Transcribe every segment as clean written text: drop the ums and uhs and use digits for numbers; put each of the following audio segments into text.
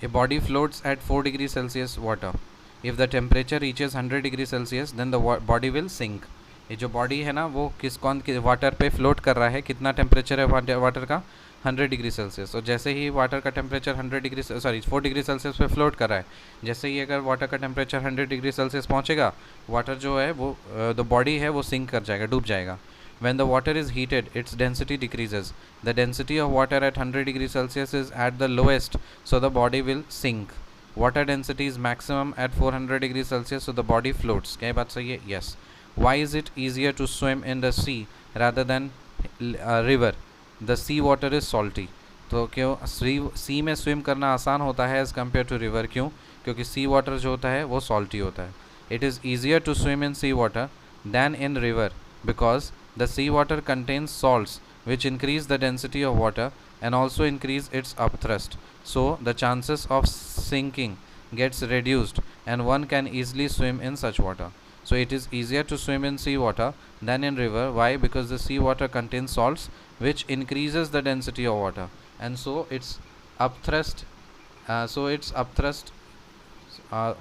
A body floats at 4 degrees Celsius water. If the temperature reaches 100 degree Celsius, then the body will sink. ये जो body है ना वो कौन water पे फ्लोट कर रहा है, कितना टेम्परेचर है वाटर का, 100 डिग्री सेल्सियस। और जैसे ही वाटर का टेम्परेचर 4 डिग्री सेल्सियस पे फ्लोट कर रहा है, जैसे ही अगर वाटर का टेम्परेचर 100 डिग्री सेल्सियस पहुंचेगा, वाटर जो है वो द बॉडी है वो सिंक कर जाएगा, डूब जाएगा। When the water is heated, its density decreases. The density of water at 100 degrees Celsius is at the lowest, so the body will sink. Water density is maximum at 400 degrees Celsius, so the body floats. क्या बात सही है? Yes. Why is it easier to swim in the sea rather than river? The sea water is salty. तो क्यों सी में swim करना आसान होता है एज़ कम्पेयर टू रिवर? क्यों? क्योंकि सी वाटर जो होता है वो सॉल्टी होता है. It is easier to swim in sea water than in river because the seawater contains salts which increase the density of water and also increase its upthrust. So the chances of sinking gets reduced and one can easily swim in such water. So it is easier to swim in seawater than in river. Why? Because the seawater contains salts which increases the density of water and so its upthrust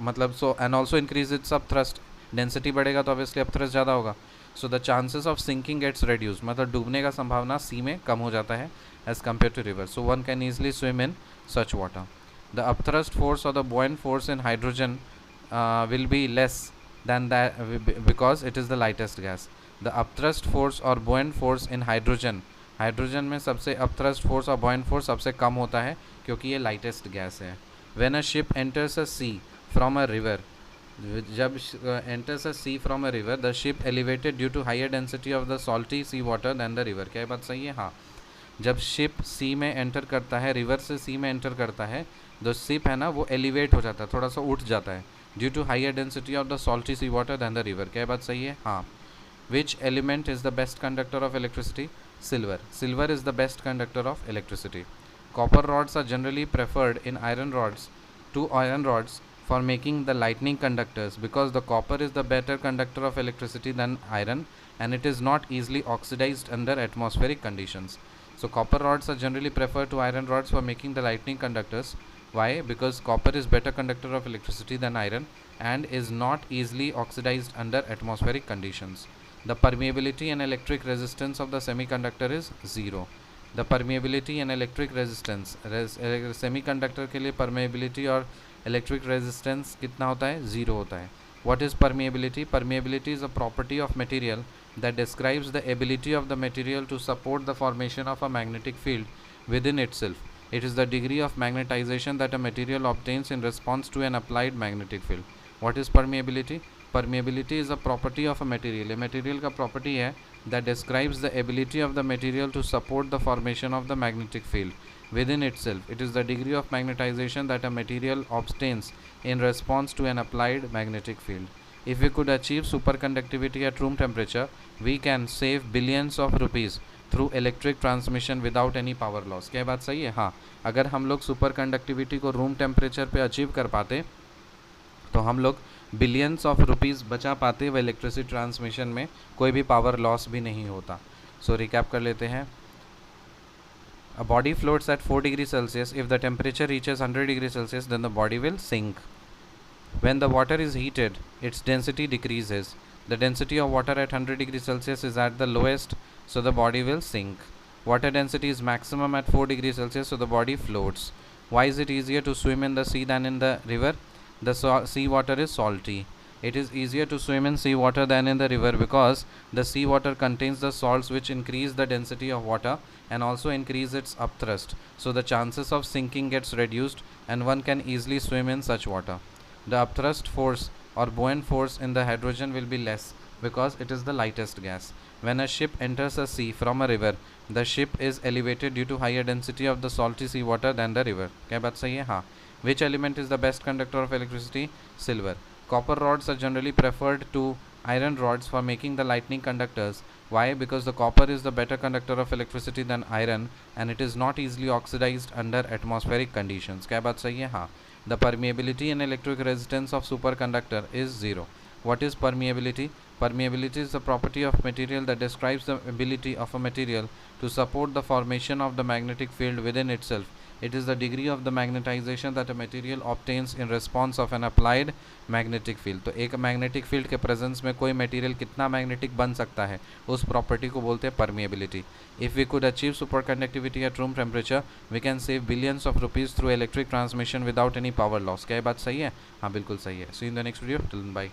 मतलब so and also increase its upthrust. Density बढ़ेगा तो obviously upthrust ज़्यादा होगा. So the chances of sinking gets reduced, मतलब डूबने का संभावना सी में कम हो जाता है as compared to river. So one can easily swim in such water. The upthrust force और the buoyant force in hydrogen will be less than that because it is the lightest gas. The upthrust force और buoyant force in hydrogen में सबसे upthrust force और buoyant force सबसे कम होता है क्योंकि ये लाइटेस्ट गैस है. When a ship enters a sea from a river, जब enters a sea from a river, the ship elevated due to higher density of the salty sea water than the river. क्या बात सही है? हाँ. जब ship सी में enter करता है, रिवर से सी में एंटर करता है, तो शिप है ना वो एलिवेट हो जाता है, थोड़ा सा उठ जाता है due to higher density of the salty sea water than the river. क्या बात सही है? हाँ. Which element is the best conductor of electricity? Silver. Silver is the best conductor of electricity. Copper rods are generally preferred in iron rods for making the lightning conductors because the copper is the better conductor of electricity than iron and it is not easily oxidized under atmospheric conditions. So copper rods are generally preferred to iron rods for making the lightning conductors. Why? Because copper is better conductor of electricity than iron and is not easily oxidized under atmospheric conditions. The permeability and electric resistance of the semiconductor is zero. The permeability and electric resistance semiconductor के लिए permeability और electric resistance कितना होता है? Zero होता है. What is permeability? Permeability is a property of material that describes the ability of the material to support the formation of a magnetic field within itself. It is the degree of magnetization that a material obtains in response to an applied magnetic field. What is permeability? Permeability is a property of a material. A material का property है that describes the ability of the material to support the formation of the magnetic field within itself. It is the degree of magnetization that a material obtains in response to an applied magnetic field. If we could achieve superconductivity at room temperature, we can save billions of rupees through electric transmission without any power loss. क्या बात सही है? हाँ. अगर हम लोग super conductivity को room temperature पे अचीव कर पाते तो हम लोग बिलियंस ऑफ रुपीज़ बचा पाते व इलेक्ट्रिसिटी ट्रांसमिशन में कोई भी पावर लॉस भी नहीं होता. सो रिकैप कर लेते हैं. A body floats at 4 degrees Celsius. If the temperature reaches 100 degrees Celsius, then the body will sink. When the water is heated, its density decreases. The density of water at 100 degrees Celsius is at the lowest, so the body will sink. Water density is maximum at 4 degrees Celsius, so the body floats. Why is it easier to swim in the sea than in the river? The sea water is salty. It is easier to swim in sea water than in the river because the sea water contains the salts which increase the density of water and also increase its upthrust. So the chances of sinking gets reduced and one can easily swim in such water. The upthrust force or buoyant force in the hydrogen will be less because it is the lightest gas. When a ship enters a sea from a river, the ship is elevated due to higher density of the salty sea water than the river. क्या बात सही है? हाँ. Which element is the best conductor of electricity? Silver. Copper rods are generally preferred to iron rods for making the lightning conductors. Why? Because the copper is the better conductor of electricity than iron and it is not easily oxidized under atmospheric conditions. क्या बात सही है? हाँ. The permeability and electric resistance of superconductor is zero. What is permeability? Permeability is the property of material that describes the ability of a material to support the formation of the magnetic field within itself. It is the degree of the magnetization that a material obtains in response of N applied magnetic field. तो एक magnetic field के presence में कोई material कितना magnetic बन सकता है, उस प्रॉपर्टी को बोलते हैं permeability. If we could achieve super conductivity at room temperature we can save billions of rupees through electric transmission without any power loss. क्या ये बात सही है? हाँ बिल्कुल सही है। See in the next video, till then bye.